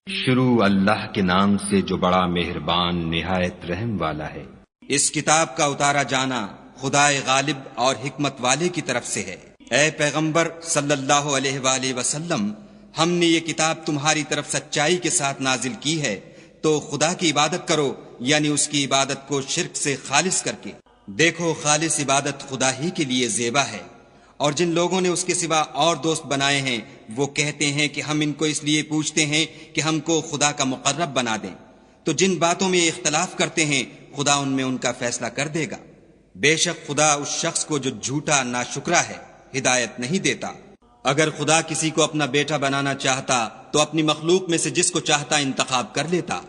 شروع اللہ کے نام سے جو بڑا مہربان نہایت رحم والا ہے۔ اس کتاب کا اتارا جانا خدائے غالب اور حکمت والے کی طرف سے ہے۔ اے پیغمبر صلی اللہ علیہ وآلہ وسلم، ہم نے یہ کتاب تمہاری طرف سچائی کے ساتھ نازل کی ہے، تو خدا کی عبادت کرو، یعنی اس کی عبادت کو شرک سے خالص کر کے۔ دیکھو، خالص عبادت خدا ہی کے لیے زیبا ہے، اور جن لوگوں نے اس کے سوا اور دوست بنائے ہیں وہ کہتے ہیں کہ ہم ان کو اس لیے پوچھتے ہیں کہ ہم کو خدا کا مقرب بنا دیں، تو جن باتوں میں اختلاف کرتے ہیں خدا ان میں ان کا فیصلہ کر دے گا۔ بے شک خدا اس شخص کو جو جھوٹا ناشکرا ہے ہدایت نہیں دیتا۔ اگر خدا کسی کو اپنا بیٹا بنانا چاہتا تو اپنی مخلوق میں سے جس کو چاہتا انتخاب کر لیتا۔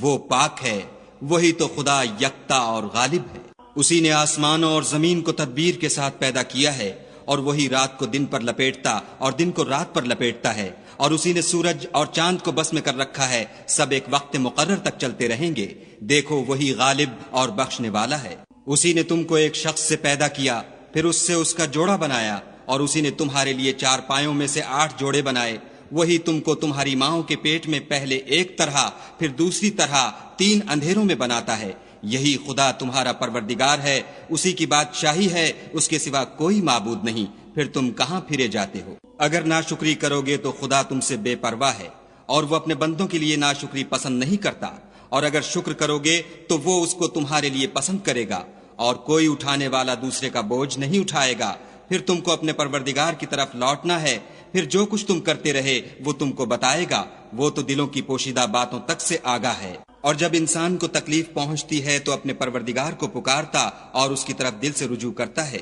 وہ پاک ہے، وہی تو خدا یکتا اور غالب ہے۔ اسی نے آسمانوں اور زمین کو تدبیر کے ساتھ پیدا کیا ہے، اور وہی رات کو دن پر لپیٹتا اور دن کو رات پر لپیٹتا ہے، اور اسی نے سورج اور چاند کو بس میں کر رکھا ہے، سب ایک وقت مقرر تک چلتے رہیں گے۔ دیکھو، وہی غالب اور بخشنے والا ہے۔ اسی نے تم کو ایک شخص سے پیدا کیا، پھر اس سے اس کا جوڑا بنایا، اور اسی نے تمہارے لیے 4 پایوں میں سے 8 جوڑے بنائے۔ وہی تم کو تمہاری ماؤں کے پیٹ میں پہلے ایک طرح پھر دوسری طرح 3 اندھیروں میں بناتا ہے۔ یہی خدا تمہارا پروردگار ہے، اسی کی بادشاہی ہے، اس کے سوا کوئی معبود نہیں۔ پھر تم کہاں پھرے جاتے ہو؟ اگر ناشکری کرو گے تو خدا تم سے بے پرواہ ہے، اور وہ اپنے بندوں کے لیے ناشکری پسند نہیں کرتا، اور اگر شکر کرو گے تو وہ اس کو تمہارے لیے پسند کرے گا، اور کوئی اٹھانے والا دوسرے کا بوجھ نہیں اٹھائے گا۔ پھر تم کو اپنے پروردگار کی طرف لوٹنا ہے، پھر جو کچھ تم کرتے رہے وہ تم کو بتائے گا، وہ تو دلوں کی پوشیدہ باتوں تک سے آگاہ ہے۔ اور جب انسان کو تکلیف پہنچتی ہے تو اپنے پروردگار کو پکارتا اور اس کی طرف دل سے رجوع کرتا ہے۔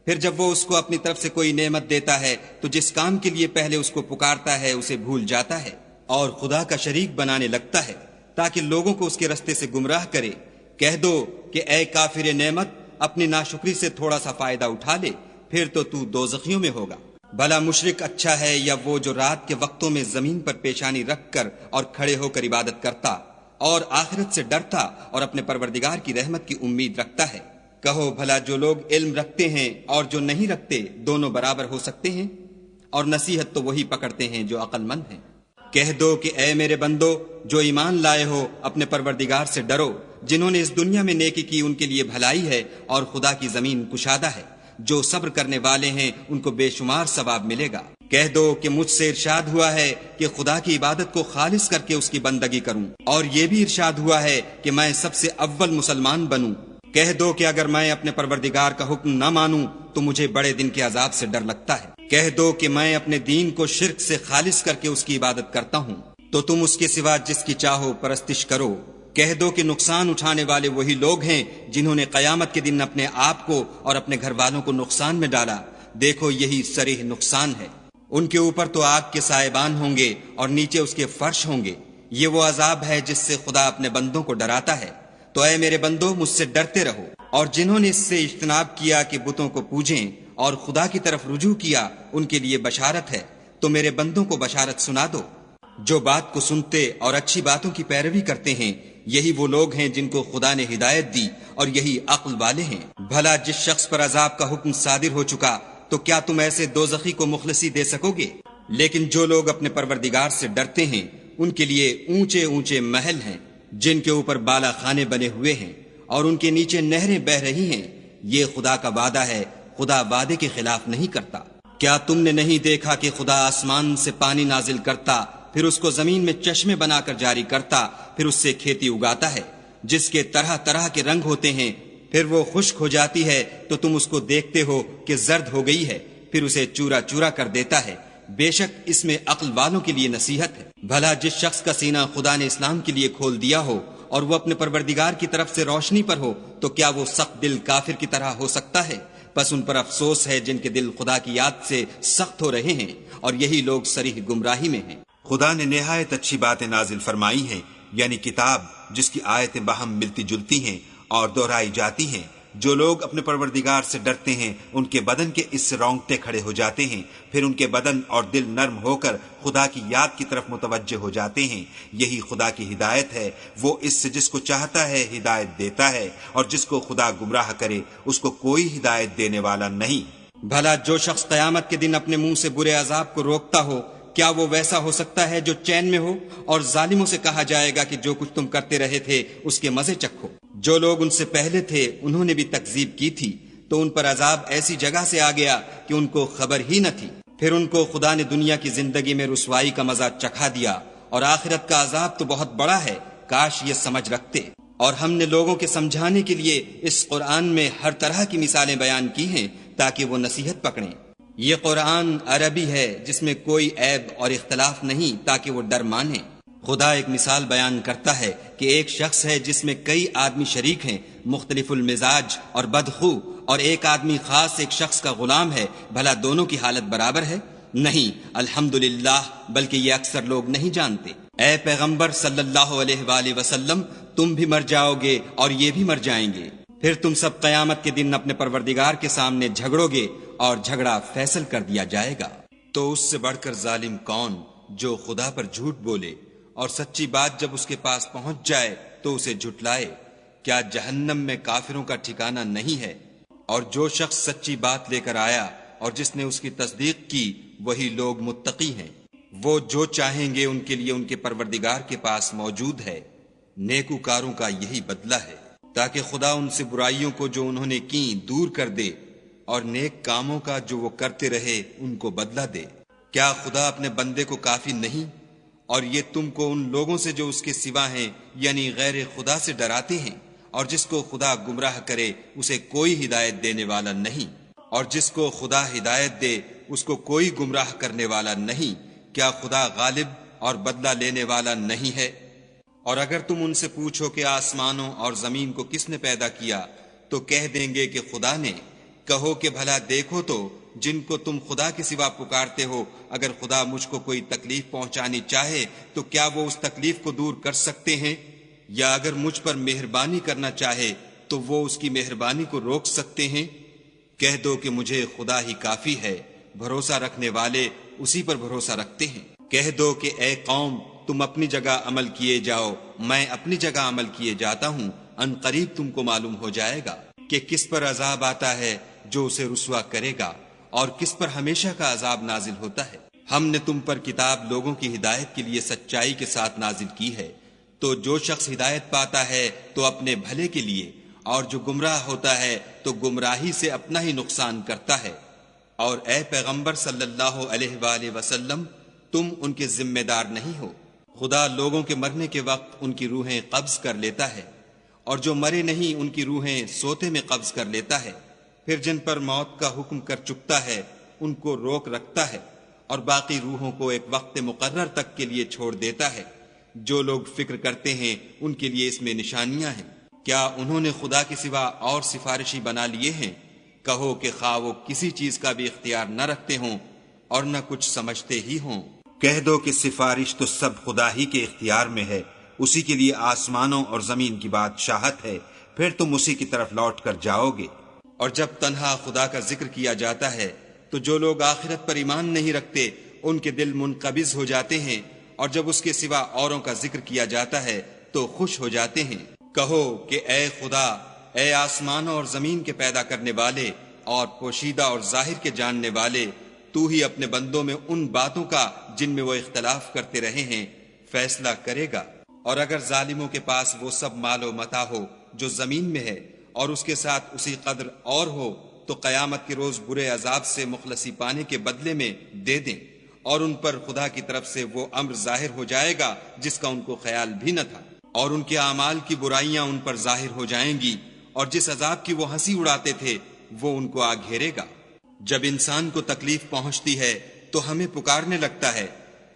پھر جب وہ اس کو اپنی طرف سے کوئی نعمت دیتا ہے تو جس کام کے لیے پہلے اس کو پکارتا ہے اسے بھول جاتا ہے، اور خدا کا شریک بنانے لگتا ہے تاکہ لوگوں کو اس کے رستے سے گمراہ کرے۔ کہہ دو کہ اے کافر نعمت، اپنی ناشکری سے تھوڑا سا فائدہ اٹھا لے، پھر تو دوزخیوں میں ہوگا۔ بھلا مشرک اچھا ہے یا وہ جو رات کے وقتوں میں زمین پر پیشانی رکھ کر اور کھڑے ہو کر عبادت کرتا اور آخرت سے ڈرتا اور اپنے پروردگار کی رحمت کی امید رکھتا ہے؟ کہو بھلا جو لوگ علم رکھتے ہیں اور جو نہیں رکھتے دونوں برابر ہو سکتے ہیں؟ اور نصیحت تو وہی پکڑتے ہیں جو عقل مند ہیں۔ کہہ دو کہ اے میرے بندو جو ایمان لائے ہو، اپنے پروردگار سے ڈرو۔ جنہوں نے اس دنیا میں نیکی کی ان کے لیے بھلائی ہے، اور خدا کی زمین کشادہ ہے۔ جو صبر کرنے والے ہیں ان کو بے شمار ثواب ملے گا۔ کہہ دو کہ مجھ سے ارشاد ہوا ہے کہ خدا کی عبادت کو خالص کر کے اس کی بندگی کروں، اور یہ بھی ارشاد ہوا ہے کہ میں سب سے اول مسلمان بنوں۔ کہہ دو کہ اگر میں اپنے پروردگار کا حکم نہ مانوں تو مجھے بڑے دن کے عذاب سے ڈر لگتا ہے۔ کہہ دو کہ میں اپنے دین کو شرک سے خالص کر کے اس کی عبادت کرتا ہوں، تو تم اس کے سوا جس کی چاہو پرستش کرو۔ کہہ دو کہ نقصان اٹھانے والے وہی لوگ ہیں جنہوں نے قیامت کے دن اپنے آپ کو اور اپنے گھر والوں کو نقصان میں ڈالا۔ دیکھو، یہی صریح نقصان ہے۔ ان کے اوپر تو آگ کے سائبان ہوں گے اور نیچے اس کے فرش ہوں گے۔ یہ وہ عذاب ہے جس سے خدا اپنے بندوں کو ڈراتا ہے۔ تو اے میرے بندو، مجھ سے ڈرتے رہو، اور جنہوں نے اس سے اجتناب کیا کہ بتوں کو پوجیں اور خدا کی طرف رجوع کیا ان کے لیے بشارت ہے۔ تو میرے بندوں کو بشارت سنا دو جو بات کو سنتے اور اچھی باتوں کی پیروی کرتے ہیں۔ یہی وہ لوگ ہیں جن کو خدا نے ہدایت دی، اور یہی عقل والے ہیں۔ بھلا جس شخص پر عذاب کا حکم صادر ہو چکا تو کیا تم ایسے دوزخی کو مخلصی دے سکو گے؟ لیکن جو لوگ اپنے پروردگار سے ڈرتے ہیں ان کے لیے اونچے اونچے محل ہیں جن کے اوپر بالا خانے بنے ہوئے ہیں، اور ان کے نیچے نہریں بہہ رہی ہیں۔ یہ خدا کا وعدہ ہے، خدا وعدے کے خلاف نہیں کرتا۔ کیا تم نے نہیں دیکھا کہ خدا آسمان سے پانی نازل کرتا، پھر اس کو زمین میں چشمے بنا کر جاری کرتا، پھر اس سے کھیتی اگاتا ہے جس کے طرح طرح کے رنگ ہوتے ہیں، پھر وہ خشک ہو جاتی ہے تو تم اس کو دیکھتے ہو کہ زرد ہو گئی ہے، پھر اسے چورا چورا کر دیتا ہے۔ بے شک اس میں عقل والوں کے لیے نصیحت ہے۔ بھلا جس شخص کا سینہ خدا نے اسلام کے لیے کھول دیا ہو اور وہ اپنے پروردگار کی طرف سے روشنی پر ہو، تو کیا وہ سخت دل کافر کی طرح ہو سکتا ہے؟ بس ان پر افسوس ہے جن کے دل خدا کی یاد سے سخت ہو رہے ہیں، اور یہی لوگ صریح گمراہی میں ہیں۔ خدا نے نہایت اچھی باتیں نازل فرمائی ہیں، یعنی کتاب جس کی آیتیں باہم ملتی جلتی ہیں اور دہرائی جاتی ہیں۔ جو لوگ اپنے پروردگار سے ڈرتے ہیں ان کے بدن کے اس سے رونگٹے کھڑے ہو جاتے ہیں، پھر ان کے بدن اور دل نرم ہو کر خدا کی یاد کی طرف متوجہ ہو جاتے ہیں۔ یہی خدا کی ہدایت ہے، وہ اس سے جس کو چاہتا ہے ہدایت دیتا ہے، اور جس کو خدا گمراہ کرے اس کو کوئی ہدایت دینے والا نہیں۔ بھلا جو شخص قیامت کے دن اپنے منہ سے برے عذاب کو روکتا ہو، کیا وہ ویسا ہو سکتا ہے جو چین میں ہو؟ اور ظالموں سے کہا جائے گا کہ جو کچھ تم کرتے رہے تھے اس کے مزے چکھو۔ جو لوگ ان سے پہلے تھے انہوں نے بھی تکذیب کی تھی، تو ان پر عذاب ایسی جگہ سے آ گیا کہ ان کو خبر ہی نہ تھی۔ پھر ان کو خدا نے دنیا کی زندگی میں رسوائی کا مزہ چکھا دیا، اور آخرت کا عذاب تو بہت بڑا ہے، کاش یہ سمجھ رکھتے۔ اور ہم نے لوگوں کے سمجھانے کے لیے اس قرآن میں ہر طرح کی مثالیں بیان کی ہیں تاکہ وہ نصیحت پکڑیں۔ یہ قرآن عربی ہے جس میں کوئی عیب اور اختلاف نہیں تاکہ وہ ڈر مانیں۔ خدا ایک مثال بیان کرتا ہے کہ ایک شخص ہے جس میں کئی آدمی شریک ہیں، مختلف المزاج اور بدخو، اور ایک آدمی خاص ایک شخص کا غلام ہے، بھلا دونوں کی حالت برابر ہے؟ نہیں، الحمدللہ، بلکہ یہ اکثر لوگ نہیں جانتے۔ اے پیغمبر صلی اللہ علیہ وآلہ وسلم، تم بھی مر جاؤ گے اور یہ بھی مر جائیں گے، پھر تم سب قیامت کے دن اپنے پروردگار کے سامنے جھگڑو گے اور جھگڑا فیصل کر دیا جائے گا۔ تو اس سے بڑھ کر ظالم کون جو خدا پر جھوٹ بولے اور سچی بات جب اس کے پاس پہنچ جائے تو اسے جھٹلائے؟ کیا جہنم میں کافروں کا ٹھکانہ نہیں ہے؟ اور جو شخص سچی بات لے کر آیا اور جس نے اس کی تصدیق کی، وہی لوگ متقی ہیں۔ وہ جو چاہیں گے ان کے لیے ان کے پروردگار کے پاس موجود ہے، نیکوکاروں کا یہی بدلہ ہے، تاکہ خدا ان سے برائیوں کو جو انہوں نے کی دور کر دے، اور نیک کاموں کا جو وہ کرتے رہے ان کو بدلہ دے۔ کیا خدا اپنے بندے کو کافی نہیں؟ اور یہ تم کو ان لوگوں سے جو اس کے سوا ہیں یعنی غیر خدا سے ڈراتے ہیں، اور جس کو خدا گمراہ کرے اسے کوئی ہدایت دینے والا نہیں، اور جس کو خدا ہدایت دے اس کو کوئی گمراہ کرنے والا نہیں۔ کیا خدا غالب اور بدلہ لینے والا نہیں ہے؟ اور اگر تم ان سے پوچھو کہ آسمانوں اور زمین کو کس نے پیدا کیا، تو کہہ دیں گے کہ خدا نے۔ کہو کہ بھلا دیکھو تو جن کو تم خدا کے سوا پکارتے ہو، اگر خدا مجھ کو کوئی تکلیف پہنچانی چاہے تو کیا وہ اس تکلیف کو دور کر سکتے ہیں؟ یا اگر مجھ پر مہربانی کرنا چاہے تو وہ اس کی مہربانی کو روک سکتے ہیں؟ کہہ دو کہ مجھے خدا ہی کافی ہے، بھروسہ رکھنے والے اسی پر بھروسہ رکھتے ہیں۔ کہہ دو کہ اے قوم، تم اپنی جگہ عمل کیے جاؤ، میں اپنی جگہ عمل کیے جاتا ہوں، ان قریب تم کو معلوم ہو جائے گا کہ کس پر عذاب آتا ہے جو اسے رسوا کرے گا، اور کس پر ہمیشہ کا عذاب نازل ہوتا ہے۔ ہم نے تم پر کتاب لوگوں کی ہدایت کے لیے سچائی کے ساتھ نازل کی ہے، تو جو شخص ہدایت پاتا ہے تو اپنے بھلے کے لیے، اور جو گمراہ ہوتا ہے تو گمراہی سے اپنا ہی نقصان کرتا ہے۔ اور اے پیغمبر صلی اللہ علیہ وآلہ وسلم، تم ان کے ذمہ دار نہیں ہو۔ خدا لوگوں کے مرنے کے وقت ان کی روحیں قبض کر لیتا ہے، اور جو مرے نہیں ان کی روحیں سوتے میں قبض کر لیتا ہے، پھر جن پر موت کا حکم کر چکتا ہے ان کو روک رکھتا ہے، اور باقی روحوں کو ایک وقت مقرر تک کے لیے چھوڑ دیتا ہے۔ جو لوگ فکر کرتے ہیں ان کے لیے اس میں نشانیاں ہیں۔ کیا انہوں نے خدا کے سوا اور سفارشی بنا لیے ہیں؟ کہو کہ خواہ وہ کسی چیز کا بھی اختیار نہ رکھتے ہوں اور نہ کچھ سمجھتے ہی ہوں۔ کہہ دو کہ سفارش تو سب خدا ہی کے اختیار میں ہے، اسی کے لیے آسمانوں اور زمین کی بادشاہت ہے، پھر تم اسی کی طرف لوٹ کر جاؤ گے۔ اور جب تنہا خدا کا ذکر کیا جاتا ہے تو جو لوگ آخرت پر ایمان نہیں رکھتے ان کے دل منقبض ہو جاتے ہیں، اور جب اس کے سوا اوروں کا ذکر کیا جاتا ہے تو خوش ہو جاتے ہیں۔ کہو کہ اے خدا، اے آسمانوں اور زمین کے پیدا کرنے والے اور پوشیدہ اور ظاہر کے جاننے والے، تو ہی اپنے بندوں میں ان باتوں کا جن میں وہ اختلاف کرتے رہے ہیں فیصلہ کرے گا۔ اور اگر ظالموں کے پاس وہ سب مال و متاع ہو جو زمین میں ہے اور اس کے ساتھ اسی قدر اور ہو، تو قیامت کے روز برے عذاب سے مخلصی پانے کے بدلے میں دے دیں، اور ان پر خدا کی طرف سے وہ امر ظاہر ہو جائے گا جس کا ان کو خیال بھی نہ تھا، اور ان کے اعمال کی برائیاں ان پر ظاہر ہو جائیں گی، اور جس عذاب کی وہ ہنسی اڑاتے تھے وہ ان کو آ گھیرے گا۔ جب انسان کو تکلیف پہنچتی ہے تو ہمیں پکارنے لگتا ہے،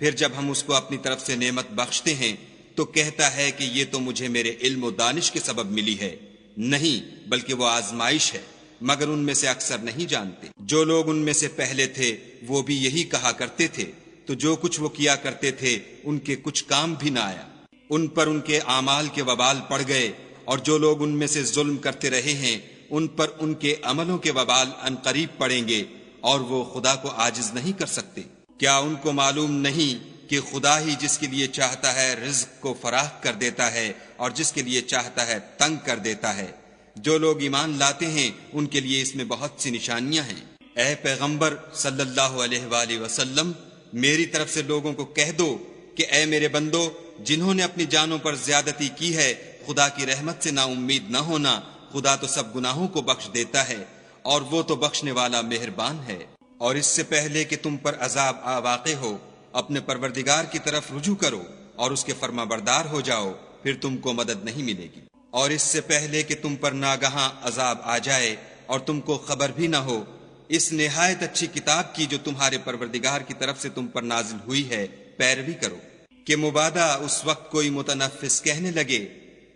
پھر جب ہم اس کو اپنی طرف سے نعمت بخشتے ہیں تو کہتا ہے کہ یہ تو مجھے میرے علم و دانش کے سبب ملی ہے۔ نہیں، بلکہ وہ آزمائش ہے، مگر ان میں سے اکثر نہیں جانتے۔ جو لوگ ان میں سے پہلے تھے وہ بھی یہی کہا کرتے تھے، تو جو کچھ وہ کیا کرتے تھے ان کے کچھ کام بھی نہ آیا، ان پر ان کے اعمال کے وبال پڑ گئے، اور جو لوگ ان میں سے ظلم کرتے رہے ہیں ان پر ان کے عملوں کے وبال ان قریب پڑیں گے، اور وہ خدا کو عاجز نہیں کر سکتے۔ کیا ان کو معلوم نہیں کہ خدا ہی جس کے لیے چاہتا ہے رزق کو فراخ کر دیتا ہے اور جس کے لیے چاہتا ہے تنگ کر دیتا ہے؟ جو لوگ ایمان لاتے ہیں ان کے لیے اس میں بہت سی نشانیاں ہیں۔ اے پیغمبر صلی اللہ علیہ وآلہ وسلم، میری طرف سے لوگوں کو کہہ دو کہ اے میرے بندو، جنہوں نے اپنی جانوں پر زیادتی کی ہے، خدا کی رحمت سے نا امید نہ ہونا، خدا تو سب گناہوں کو بخش دیتا ہے اور وہ تو بخشنے والا مہربان ہے۔ اور اس سے پہلے کہ تم پر عذاب آ واقع ہو، اپنے پروردگار کی طرف رجوع کرو اور اس کے فرما بردار ہو جاؤ، پھر تم کو مدد نہیں ملے گی۔ اور اس سے پہلے کہ تم پر ناگہاں عذاب آ جائے اور تم کو خبر بھی نہ ہو، اس نہایت اچھی کتاب کی جو تمہارے پروردگار کی طرف سے تم پر نازل ہوئی ہے پیروی کرو، کہ مبادا اس وقت کوئی متنفس کہنے لگے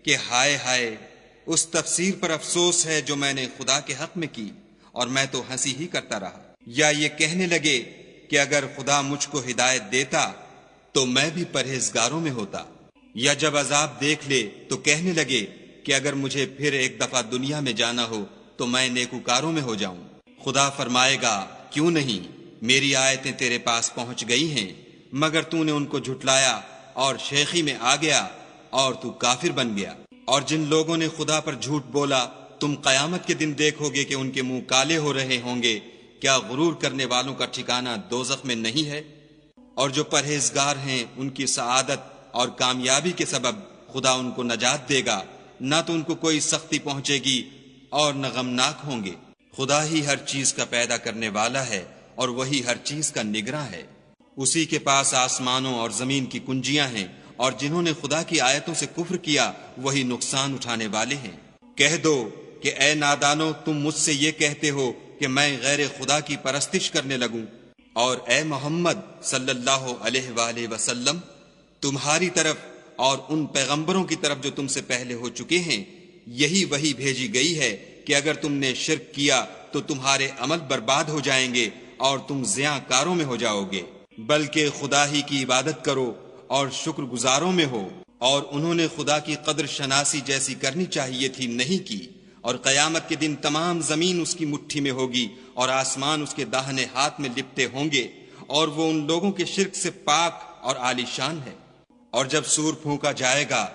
کہ ہائے ہائے، اس تفسیر پر افسوس ہے جو میں نے خدا کے حق میں کی اور میں تو ہنسی ہی کرتا رہا، یا یہ کہنے لگے کہ اگر خدا مجھ کو ہدایت دیتا تو میں بھی پرہیزگاروں میں ہوتا، یا جب عذاب دیکھ لے تو کہنے لگے کہ اگر مجھے پھر ایک دفعہ دنیا میں جانا ہو تو میں نیکوکاروں میں ہو جاؤں۔ خدا فرمائے گا، کیوں نہیں، میری آیتیں تیرے پاس پہنچ گئی ہیں، مگر تو نے ان کو جھٹلایا اور شیخی میں آ گیا اور تو کافر بن گیا۔ اور جن لوگوں نے خدا پر جھوٹ بولا، تم قیامت کے دن دیکھو گے کہ ان کے منہ کالے ہو رہے ہوں گے، کیا غرور کرنے والوں کا ٹھکانہ دوزخ میں نہیں ہے؟ اور جو پرہیزگار ہیں ان کی سعادت اور کامیابی کے سبب خدا ان کو نجات دے گا، نہ تو ان کو کوئی سختی پہنچے گی اور نہ غمناک ہوں گے۔ خدا ہی ہر چیز کا پیدا کرنے والا ہے اور وہی ہر چیز کا نگراں ہے۔ اسی کے پاس آسمانوں اور زمین کی کنجیاں ہیں، اور جنہوں نے خدا کی آیتوں سے کفر کیا وہی نقصان اٹھانے والے ہیں۔ کہہ دو کہ اے نادانو، تم مجھ سے یہ کہتے ہو کہ میں غیر خدا کی پرستش کرنے لگوں، اور اے محمد صلی اللہ علیہ وآلہ وسلم، تمہاری طرف اور ان پیغمبروں کی طرف جو تم سے پہلے ہو چکے ہیں یہی وحی بھیجی گئی ہے کہ اگر تم نے شرک کیا تو تمہارے عمل برباد ہو جائیں گے اور تم زیاں کاروں میں ہو جاؤ گے، بلکہ خدا ہی کی عبادت کرو اور شکر گزاروں میں ہو۔ اور انہوں نے خدا کی قدر شناسی جیسی کرنی چاہیے تھی، نہیں کی، اور قیامت کے دن تمام زمین اس کی مٹھی میں ہوگی اور آسمان اس کے داہنے ہاتھ میں لپٹے ہوں گے، اور وہ ان لوگوں کے شرک سے پاک اور عالی شان ہے۔ اور جب سور پھونکا جائے گا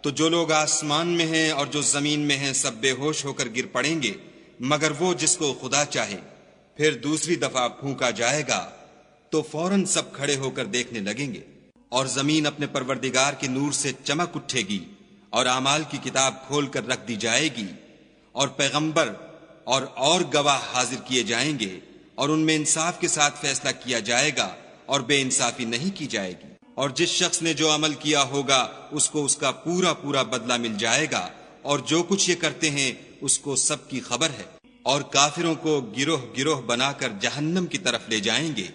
تو جو لوگ آسمان میں ہیں اور جو زمین میں ہیں سب بے ہوش ہو کر گر پڑیں گے، مگر وہ جس کو خدا چاہے۔ پھر دوسری دفعہ پھونکا جائے گا تو فوراً سب کھڑے ہو کر دیکھنے لگیں گے، اور زمین اپنے پروردگار کے نور سے چمک اٹھے گی اور اعمال کی کتاب کھول کر رکھ دی جائے گی، اور پیغمبر اور گواہ حاضر کیے جائیں گے، اور ان میں انصاف کے ساتھ فیصلہ کیا جائے گا اور بے انصافی نہیں کی جائے گی۔ اور جس شخص نے جو عمل کیا ہوگا اس کو اس کا پورا پورا بدلہ مل جائے گا، اور جو کچھ یہ کرتے ہیں اس کو سب کی خبر ہے۔ اور کافروں کو گروہ گروہ بنا کر جہنم کی طرف لے جائیں گے،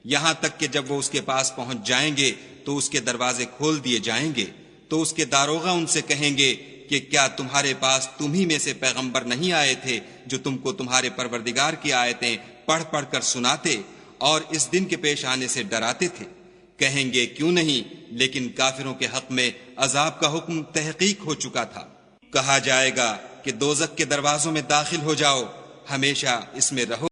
یہاں تک کہ جب وہ اس کے پاس پہنچ جائیں گے تو اس کے دروازے کھول دیے جائیں گے، تو اس کے داروغہ ان سے کہیں گے کہ کیا تمہارے پاس تم ہی میں سے پیغمبر نہیں آئے تھے جو تم کو تمہارے پروردگار کی آیتیں پڑھ پڑھ کر سناتے اور اس دن کے پیش آنے سے ڈراتے تھے؟ کہیں گے کیوں نہیں، لیکن کافروں کے حق میں عذاب کا حکم تحقیق ہو چکا تھا۔ کہا جائے گا کہ دوزخ کے دروازوں میں داخل ہو جاؤ، ہمیشہ اس میں رہو۔